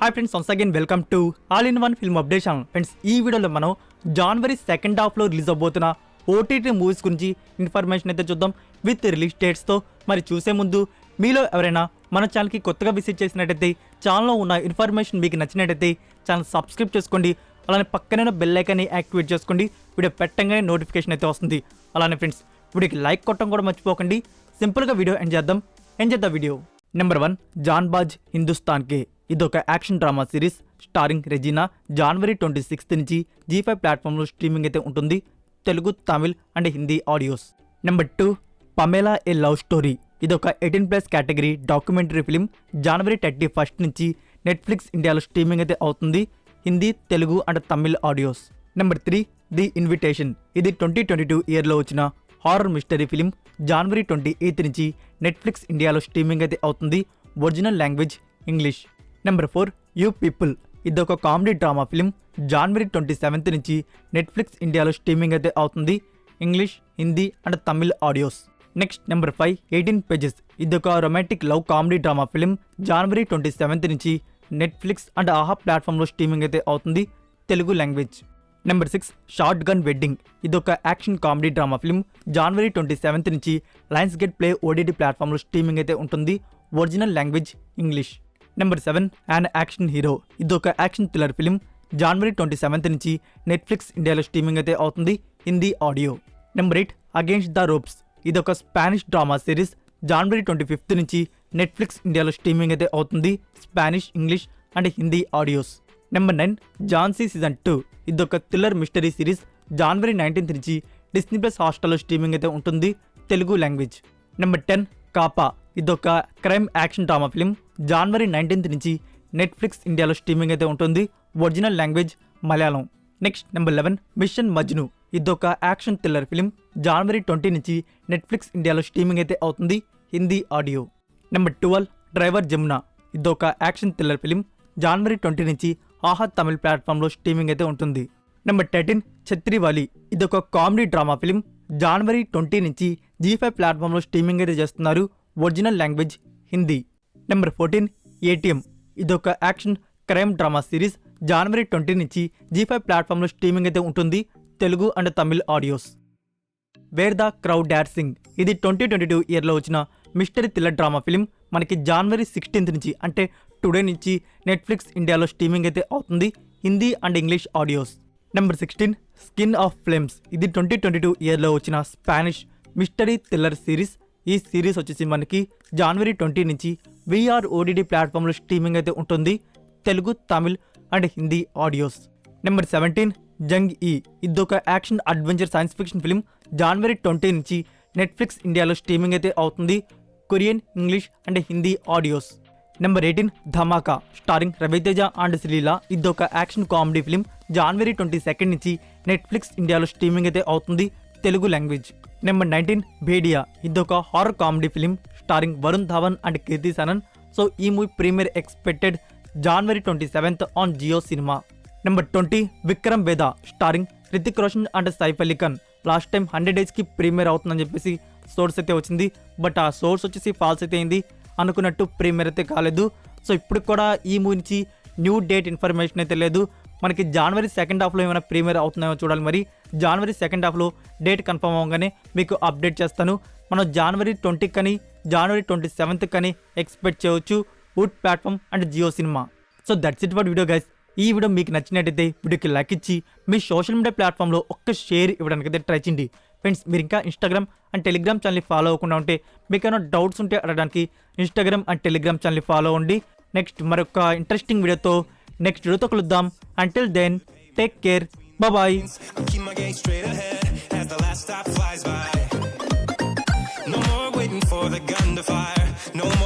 Hi friends, once again welcome to all in one film update channel. Friends, ఈ వీడియోలో మనం జనవరి second హాఫ్లో release అవబోతున్న OTT movies గురించి information అయితే చూద్దాం విత్ రిలీజ్ డేట్స్తో. మరి చూసే ముందు మీలో ఎవరైనా మన ఛానల్కి కొత్తగా విజిట్ చేసినట్టయితే, ఛానల్లో ఉన్న ఇన్ఫర్మేషన్ మీకు నచ్చినట్టయితే ఛానల్ సబ్స్క్రైబ్ చేసుకోండి. అలానే పక్కనే బెల్ ఐకాన్ని యాక్టివేట్ చేసుకోండి. వీడియో పెట్టగానే నోటిఫికేషన్ అయితే వస్తుంది. అలానే ఫ్రెండ్స్, వీడియోకి లైక్ కొట్టడం కూడా మర్చిపోకండి. సింపుల్గా వీడియో ఎండ్ చేద్దాం వీడియో. నెంబర్ 1, జాన్బాజ్ హిందుస్థాన్ కే. ఇదొక action drama series starring Regina. జనవరి 26 నుంచి G5 ప్లాట్ఫామ్లో స్ట్రీమింగ్ అయితే ఉంటుంది. Telugu, Tamil and Hindi audios. Number 2, Pamela a love story. ఇదొక 18+ కేటగిరీ డాక్యుమెంటరీ ఫిలిం. జనవరి 31 నుంచి నెట్ఫ్లిక్స్ ఇండియాలో స్ట్రీమింగ్ అయితే అవుతుంది. Hindi, Telugu and Tamil audios. Number 3, the invitation. ఇది 2022 ఇయర్లో వచ్చిన హారర్ మిస్టరీ ఫిలిం. జనవరి 28 నుంచి నెట్ఫ్లిక్స్ ఇండియాలో స్ట్రీమింగ్ అయితే అవుతుంది. Original language English. Number 4, you people. ఇదొక కామెడీ డ్రామా ఫిలిం. జనవరి 27 నుంచి నెట్ఫ్లిక్స్ ఇండియాలో స్ట్రీమింగ్ అయితే అవుతుంది. English, Hindi and Tamil audios. Next number 5, 18 pages. ఇదొక romantic love comedy drama film. జనవరి 27 నుంచి నెట్ఫ్లిక్స్ అండ్ ఆహా ప్లాట్ఫామ్లో స్ట్రీమింగ్ అయితే అవుతుంది. Telugu language. Number 6, shotgun wedding. ఇదొక యాక్షన్ కామెడీ డ్రామా ఫిలిం. జనవరి 27 నుంచి లయన్స్ గేట్ ప్లే ఓటీటీ ప్లాట్ఫామ్లో స్ట్రీమింగ్ అయితే ఉంటుంది. Original language English. Number 7, an action hero. ఇదొక యాక్షన్ థ్రిల్లర్ ఫిలిం. జనవరి 27 నుంచి నెట్ఫ్లిక్స్ ఇండియాలో స్ట్రీమింగ్ అయితే అవుతుంది. Hindi audio. Number 8, against the ropes. ఇదొక స్పానిష్ డ్రామా సిరీస్. జనవరి 25 నుంచి నెట్ఫ్లిక్స్ ఇండియాలో స్ట్రీమింగ్ అయితే అవుతుంది. Spanish, English and Hindi audios. Number 9, Jhansi season 2. ఇదొక థ్రిల్లర్ మిస్టరీ సిరీస్. జనవరి 19 నుంచి డిస్నీ ప్లస్ హాట్స్టార్లో స్ట్రీమింగ్ అయితే ఉంటుంది. తెలుగు లాంగ్వేజ్. నెంబర్ 10, కాపా. ఇదొక క్రైమ్ యాక్షన్ డ్రామా ఫిలిం. జనవరి 19 నుంచి నెట్ఫ్లిక్స్ ఇండియాలో స్ట్రీమింగ్ అయితే ఉంటుంది. Original language Malayalam. Next number 11, Mission Majnu. ఇదొక యాక్షన్ థ్రిల్లర్ ఫిలిం. జనవరి 20 నుంచి నెట్ఫ్లిక్స్ ఇండియాలో స్ట్రీమింగ్ అయితే అవుతుంది. Hindi audio. Number 12, driver Jamuna. ఇదొక యాక్షన్ థ్రిల్లర్ ఫిలిం. జనవరి 20 నుంచి ఆహా తమిళ్ ప్లాట్ఫామ్లో స్ట్రీమింగ్ అయితే ఉంటుంది. నెంబర్ 13, ఛత్రివాలి. ఇదొక కామెడీ డ్రామా ఫిలిం. జనవరి 20 నుంచి G5 ప్లాట్ఫామ్లో స్ట్రీమింగ్ అయితే చేస్తున్నారు. Original language Hindi. Number 14, ATM. ఇదొక యాక్షన్ క్రైమ్ డ్రామా సిరీస్. జనవరి 20 నుంచి G5 ప్లాట్ఫామ్లో స్ట్రీమింగ్ అయితే ఉంటుంది. Telugu and Tamil audios. Wear the crowd dancing. ఇది 2022 ఇయర్లో వచ్చిన మిస్టరీ థ్రిల్లర్ డ్రామా ఫిలిం. మనకి జనవరి 16 నుంచి అంటే టుడే నుంచి నెట్ఫ్లిక్స్ ఇండియాలో స్ట్రీమింగ్ అయితే అవుతుంది. Hindi and English audios. Number 16, skin of flames. ఇది 2022 ఇయర్లో వచ్చిన స్పానిష్ మిస్టరీ థ్రిల్లర్ సిరీస్. ఈ సిరీస్ వచ్చేసి మనకి జనవరి 20 నుంచి VR OTT ప్లాట్ఫామ్లో స్ట్రీమింగ్ అయితే ఉంటుంది. Telugu, Tamil and Hindi audios. Number 17, Jung E. ఇదొక action adventure science fiction film. జనవరి 20 నుంచి నెట్ఫ్లిక్స్ ఇండియాలో స్ట్రీమింగ్ అయితే అవుతుంది. Korean, English and Hindi audios. Number 18, Dhamaka. Starring Ravi Teja and Sreeleela. ఇదొక యాక్షన్ కామెడీ ఫిలిం. జనవరి 22 నుంచి నెట్ఫ్లిక్స్ ఇండియాలో స్ట్రీమింగ్ అయితే అవుతుంది. తెలుగు లాంగ్వేజ్. నెంబర్ 19, భేడియా. ఇదొక horror comedy film. Starring Varun Dhawan and Kriti Sanon. So ఈ movie premiere expected January 27 on Jio cinema. Number 20, Vikram Vedha. Starring Hrithik Roshan and Saif Ali Khan. Last time 100 daysకి premiere అవుతుందని చెప్పేసి సోర్స్ అయితే వచ్చింది. బట్ ఆ సోర్స్ వచ్చేసి ఫాల్స్ అయితే అయింది. అనుకున్నట్టు ప్రీమియర్ అయితే కాలేదు. సో ఇప్పుడు కూడా ఈ మూవీ నుంచి న్యూ డేట్ ఇన్ఫర్మేషన్ అయితే లేదు. మనకి జనవరి సెకండ్ హాఫ్లో ఏమైనా ప్రీమియర్ అవుతున్నాయో చూడాలి. మరి జనవరి సెకండ్ హాఫ్లో డేట్ కన్ఫర్మ్ అవ్వగానే మీకు అప్డేట్ చేస్తాను. మనం జనవరి 20 కానీ జనవరి 27 కానీ ఎక్స్పెక్ట్ చేయవచ్చు వుడ్ platform and Jio cinema. So that's it for video guys. ఈ వీడియో మీకు నచ్చినట్టయితే వీడియోకి లైక్ ఇచ్చి మీ సోషల్ మీడియా ప్లాట్ఫామ్లో ఒక్క షేర్ ఇవ్వడానికి అయితే ట్రై చేయండి. ఫ్రెండ్స్, మీరు ఇంకా ఇన్స్టాగ్రామ్ అండ్ టెలిగ్రామ్ ఛానల్ని ఫాలో అవ్వకుండా ఉంటే, మీకు ఏమైనా డౌట్స్ ఉంటే అడగడానికి ఇన్స్టాగ్రామ్ అండ్ టెలిగ్రామ్ ఛానల్ని ఫాలో అవ్వండి. నెక్స్ట్ మరొక ఇంట్రెస్టింగ్ వీడియోతో నెక్స్ట్ వీడియోతో కలుద్దాం. Until then, take care, bye. No more waiting for the gun to fire. No more